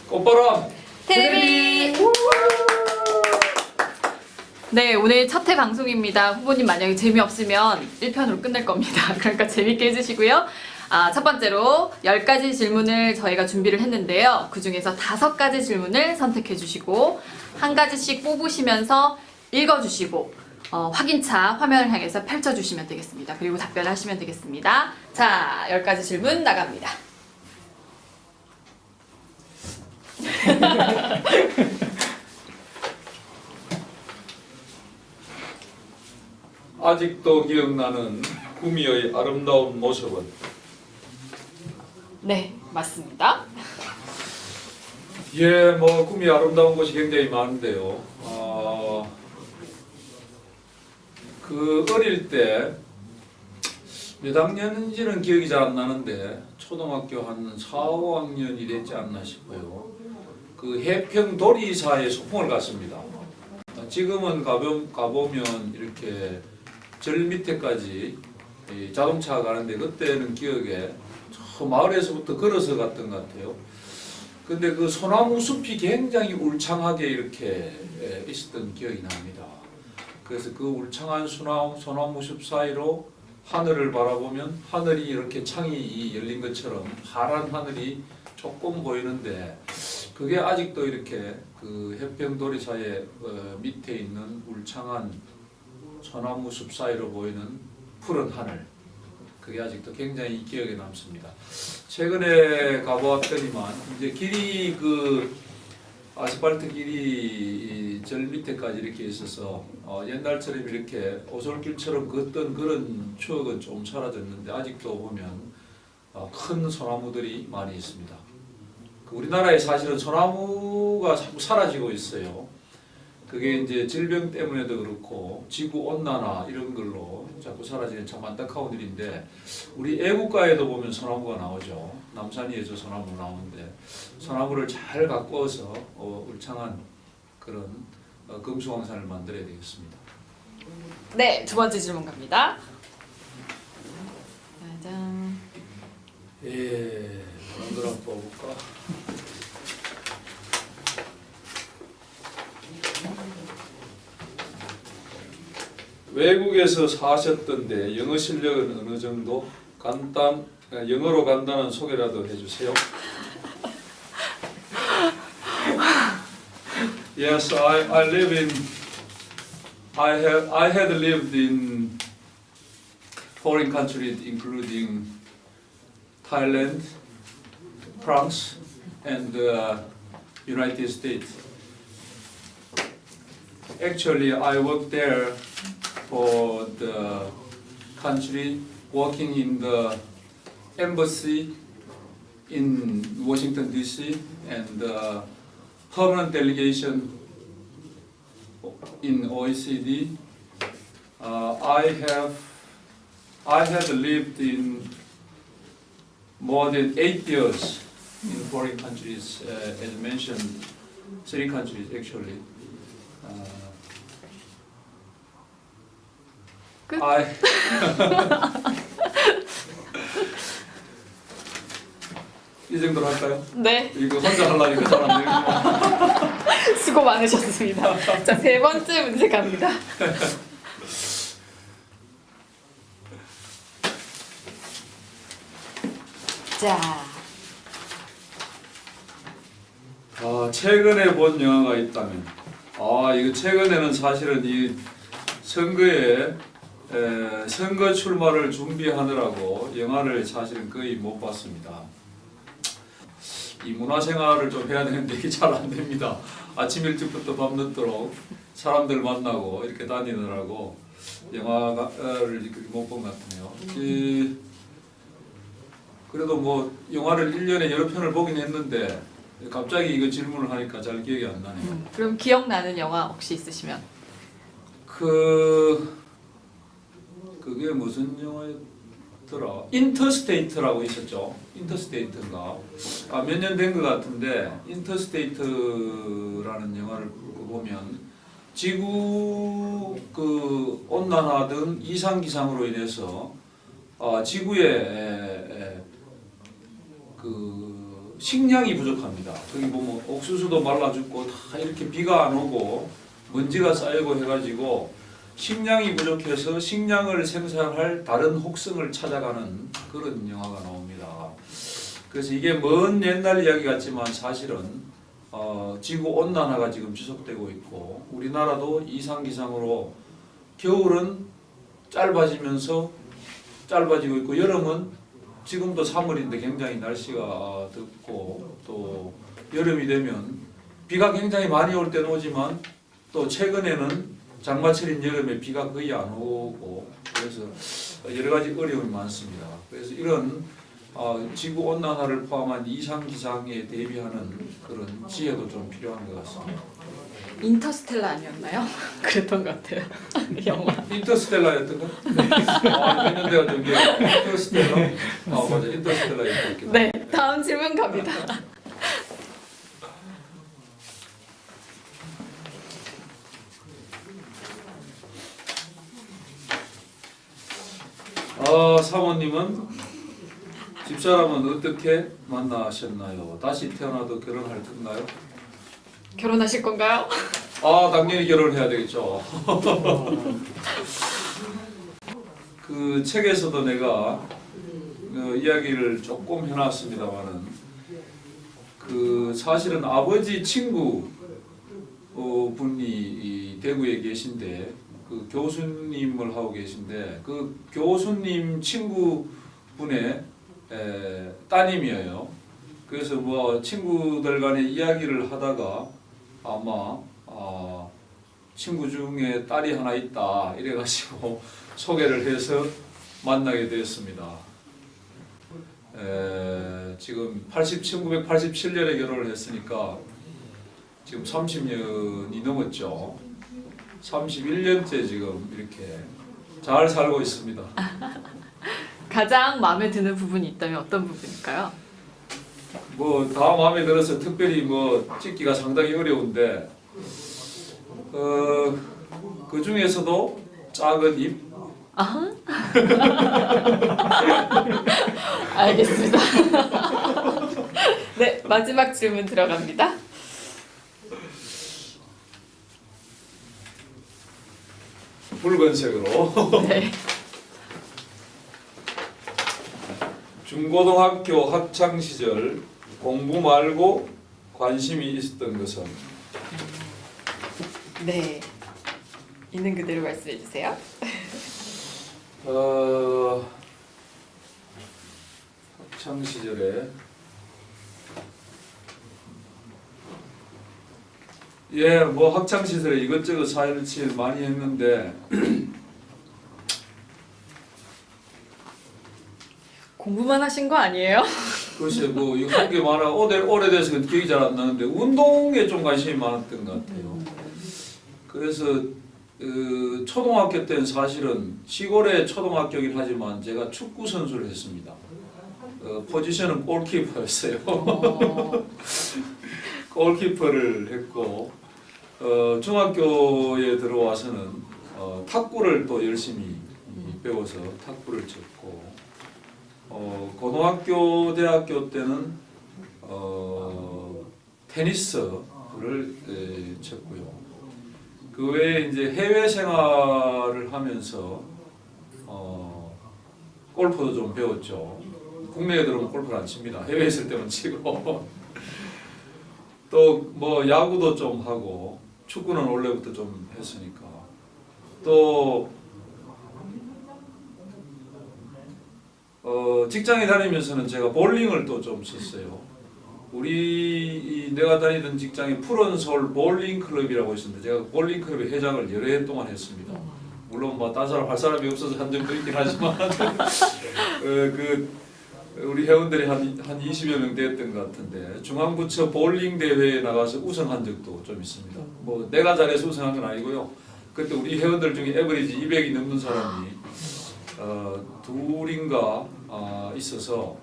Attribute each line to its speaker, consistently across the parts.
Speaker 1: 꽃바람
Speaker 2: 테레비! 네, 오늘 첫 회 방송입니다. 후보님 만약에 재미없으면 1편으로 끝낼 겁니다. 그러니까 재밌게 해주시고요. 첫 번째로 10가지 질문을 저희가 준비를 했는데요. 그 중에서 5가지 질문을 선택해 주시고 한 가지씩 뽑으시면서 읽어주시고 확인차 화면을 향해서 펼쳐주시면 되겠습니다. 그리고 답변을 하시면 되겠습니다. 자, 10가지 질문 나갑니다.
Speaker 1: 아직도 기억나는 구미의 아름다운 모습은?
Speaker 2: 네, 맞습니다.
Speaker 1: 예, 뭐 구미 아름다운 곳이 굉장히 많은데요. 그 어릴 때 몇 학년인지는 기억이 잘 안 나는데 초등학교 한 4, 5학년이 됐지 않나 싶어요. 그 해평도리사에 소풍을 갔습니다. 지금은 가보면 이렇게 절 밑에까지 자동차가 가는데 그때는 기억에 저 마을에서부터 걸어서 갔던 것 같아요. 근데 그 소나무 숲이 굉장히 울창하게 이렇게 있었던 기억이 납니다. 그래서 그 울창한 소나무 숲 사이로 하늘을 바라보면 하늘이 이렇게 창이 열린 것처럼 파란 하늘이 조금 보이는데 그게 아직도 이렇게 그 해평도리사의 밑에 있는 울창한 소나무 숲 사이로 보이는 푸른 하늘, 그게 아직도 굉장히 기억에 남습니다. 최근에 가보았더니만 이제 길이 그 아스팔트 길이 절 밑에까지 이렇게 있어서 옛날처럼 이렇게 오솔길처럼 걷던 그런 추억은 좀 사라졌는데 아직도 보면 큰 소나무들이 많이 있습니다. 우리나라에 사실은 소나무가 자꾸 사라지고 있어요. 그게 이제 질병 때문에도 그렇고 지구 온난화 이런 걸로 자꾸 사라지는 참 안타까운 일인데 우리 애국가에도 보면 소나무가 나오죠. 남산이에서 소나무 나오는데 소나무를 잘 가꾸어서 울창한 그런 금수강산을 만들어야 되겠습니다.
Speaker 2: 네, 두 번째 질문 갑니다. 짜잔.
Speaker 1: 예, 오늘 한번 뽑을까? 외국에서 사셨던데 영어 실력은 어느 정도? 영어로 간단한 소개라도 해주세요. Yes, I live in. I had lived in foreign countries, including Thailand, France, and United States. Actually, I worked there for the country, working in the embassy in Washington D.C. and the permanent delegation in OECD. I had lived in more than 8 years in foreign countries, as mentioned, 3 countries actually.
Speaker 2: 끝.
Speaker 1: 이 정도로 할까요?
Speaker 2: 네,
Speaker 1: 이거 혼자 하려니까 잘 안 되겠구나.
Speaker 2: 수고 많으셨습니다. 자, 세 번째 문제 갑니다. 자,
Speaker 1: 최근에 본 영화가 있다면, 이거 최근에는 사실은 이 선거에 선거 출마를 준비하느라고 영화를 사실은 거의 못 봤습니다. 이 문화생활을 좀 해야 되는데 이게 잘 안 됩니다. 아침 일찍부터 밤늦도록 사람들 만나고 이렇게 다니느라고 영화를 못 본 것 같네요. 그래도 뭐 영화를 1년에 여러 편을 보긴 했는데 갑자기 이거 질문을 하니까 잘 기억이 안 나네요.
Speaker 2: 그럼 기억나는 영화 혹시 있으시면?
Speaker 1: 그게 무슨 영화였더라? 인터스테이트라고 있었죠. 인터스테이트인가? 몇 년 된 것 같은데 인터스테이트라는 영화를 보면 지구 그 온난화 등 이상 기상으로 인해서 지구의 그 식량이 부족합니다. 거기 보면 옥수수도 말라 죽고 다 이렇게 비가 안 오고 먼지가 쌓이고 해가지고 식량이 부족해서 식량을 생산할 다른 혹성을 찾아가는 그런 영화가 나옵니다. 그래서 이게 먼 옛날 이야기 같지만 사실은 지구 온난화가 지금 지속되고 있고 우리나라도 이상기상으로 겨울은 짧아지고 있고 여름은 지금도 3월인데 굉장히 날씨가 덥고 또 여름이 되면 비가 굉장히 많이 올 때는 오지만 또 최근에는 장마철인 여름에 비가 거의 안 오고 그래서 여러 가지 어려움이 많습니다. 그래서 이런 지구 온난화를 포함한 이상 기상에 대비하는 그런 지혜도 좀 필요한 것 같습니다.
Speaker 2: 인터스텔라 아니었나요? 그랬던 것 같아요. 영화.
Speaker 1: 인터스텔라였던가? 몇 년대가 좀 인터스텔라? 맞아, 인터스텔라였던.
Speaker 2: 네, 다음 질문 갑니다.
Speaker 1: 사모님은 집사람은 어떻게 만나셨나요? 다시 태어나도 결혼할 건가요?
Speaker 2: 결혼하실 건가요?
Speaker 1: 당연히 결혼해야 되겠죠. 그 책에서도 내가 이야기를 조금 해놨습니다만은 그 사실은 아버지 친구 분이 대구에 계신데 그 교수님을 하고 계신데 그 교수님 친구분의 따님이에요. 그래서 뭐 친구들 간에 이야기를 하다가 아마 친구 중에 딸이 하나 있다 이래가지고 소개를 해서 만나게 되었습니다. 지금 1987년에 결혼을 했으니까 지금 30년이 넘었죠. 31년째 지금 이렇게 잘 살고 있습니다.
Speaker 2: 가장 마음에 드는 부분이 있다면 어떤 부분일까요?
Speaker 1: 뭐 다 마음에 들어서 특별히 뭐 찍기가 상당히 어려운데 그 중에서도 작은 입.
Speaker 2: 알겠습니다. 네, 마지막 질문 들어갑니다.
Speaker 1: 붉은색으로.
Speaker 2: 네.
Speaker 1: 중고등학교 학창 시절 공부 말고 관심이 있었던 것은?
Speaker 2: 네. 있는 그대로 말씀해 주세요.
Speaker 1: 학창 시절에 뭐 학창 시절에 이것저것 사일칠 많이 했는데
Speaker 2: 공부만 하신 거 아니에요?
Speaker 1: 글쎄 뭐 이거 한 게 많아 오래돼서 기억이 잘 안 나는데 운동에 좀 관심이 많았던 것 같아요. 그래서 초등학교 때는 사실은 시골의 초등학교이긴 하지만 제가 축구 선수를 했습니다. 포지션은 골키퍼였어요. 골키퍼를 했고 중학교에 들어와서는 탁구를 또 열심히 배워서 탁구를 쳤고 고등학교, 대학교 때는 테니스를 쳤고요. 그 외에 이제 해외 생활을 하면서 골프도 좀 배웠죠. 국내에 들어오면 골프를 안 칩니다. 해외에 있을 때만 치고 또 뭐 야구도 좀 하고 축구는 원래부터 좀 했으니까 또 직장에 다니면서는 제가 볼링을 또 좀 쳤어요. 내가 다니던 직장에 푸른 서울 볼링 클럽이라고 있었는데 제가 볼링 클럽의 회장을 여러 해 동안 했습니다. 물론 뭐 딴 사람 할 사람이 없어서 한 적도 있긴 하지만 우리 회원들이 한 20여 명 됐던 것 같은데 중앙부처 볼링 대회에 나가서 우승한 적도 좀 있습니다. 뭐 내가 잘해서 우승한 건 아니고요. 그때 우리 회원들 중에 에버리지 200이 넘는 사람이 둘인가 있어서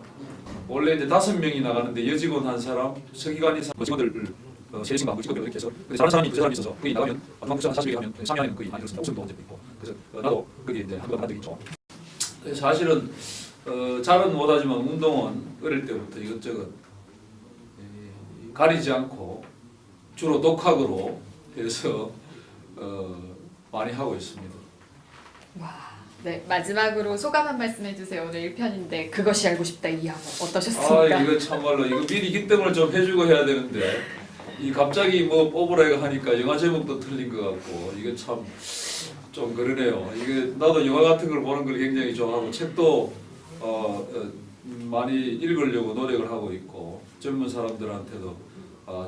Speaker 1: 원래 이제 5명이 나가는데 여직원 한 사람, 서기관이 직원들을 세신가 직원들 이렇게 해서 다른 사람이 그 사람이 있어서 거기 나가면 중앙부처 한 40개 하면 상위하면 거의 많이 그렇습니다. 우승도 한 적도 있고 그래서 나도 거기 이제 한 번 한 적이 있죠. 사실은 잘은 못하지만 운동은 어릴 때부터 이것저것 가리지 않고 주로 독학으로 해서 많이 하고 있습니다.
Speaker 2: 네, 마지막으로 소감 한 말씀 해주세요. 오늘 1편인데 그것이 알고 싶다 이 영어 어떠셨습니까?
Speaker 1: 이거 참말로 이거 미리 기뜸을 좀 해주고 해야 되는데 이 갑자기 뭐 뽑으라 하니까 영화 제목도 틀린 것 같고 이게 참 좀 그러네요. 이게 나도 영화 같은 걸 보는 걸 굉장히 좋아하고 책도 많이 읽으려고 노력을 하고 있고 젊은 사람들한테도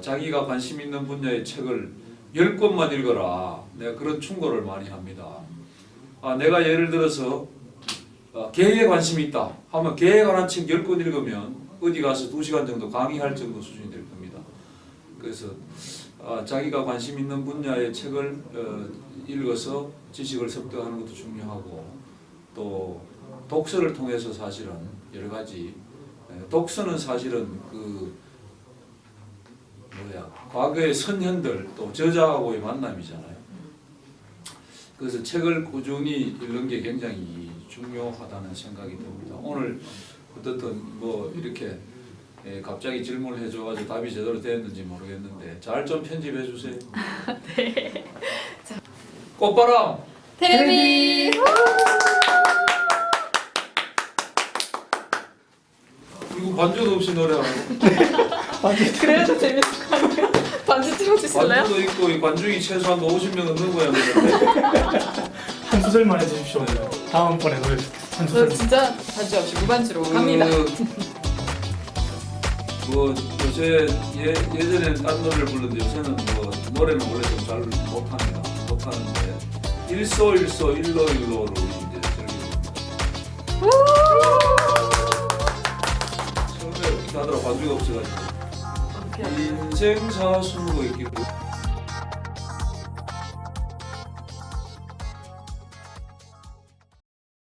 Speaker 1: 자기가 관심 있는 분야의 책을 10권만 읽어라. 내가 그런 충고를 많이 합니다. 내가 예를 들어서 개에 관심이 있다 하면 개에 관한 책 10권 읽으면 어디 가서 2시간 정도 강의할 정도 수준이 될 겁니다. 그래서 자기가 관심 있는 분야의 책을 읽어서 지식을 습득하는 것도 중요하고 또 독서를 통해서 사실은 여러 가지 독서는 사실은 과거의 선현들 또 저자하고의 만남이잖아요. 그래서 책을 꾸준히 읽는 게 굉장히 중요하다는 생각이 듭니다. 오늘 어떻든 뭐 이렇게 갑자기 질문을 해줘가지고 답이 제대로 됐는지 모르겠는데 잘 좀 편집해 주세요.
Speaker 2: 네.
Speaker 1: 꽃바람.
Speaker 2: 테레비.
Speaker 1: 그리고 반주도 없이 노래하고.
Speaker 2: 그래도 재밌을 것 같아요. 반주 틀어주실래요?
Speaker 1: 반주도 있고 이 관중이 최소한 50명 넘는 거야. 그런데.
Speaker 3: 한 소절만 해주십시오. 다음번에 노래 한
Speaker 2: 저
Speaker 3: 소절.
Speaker 2: 진짜 반주 없이 무반주로 갑니다.
Speaker 1: 뭐 요새 예전에는 딴 노래를 부르는데 요새는 뭐 노래는 원래 좀 잘 못하는데 일소일소 일로일로로 이제 즐깁니다. 처음에 어떻게 하더라 반주가 없어가지고 인생 사수고 있기로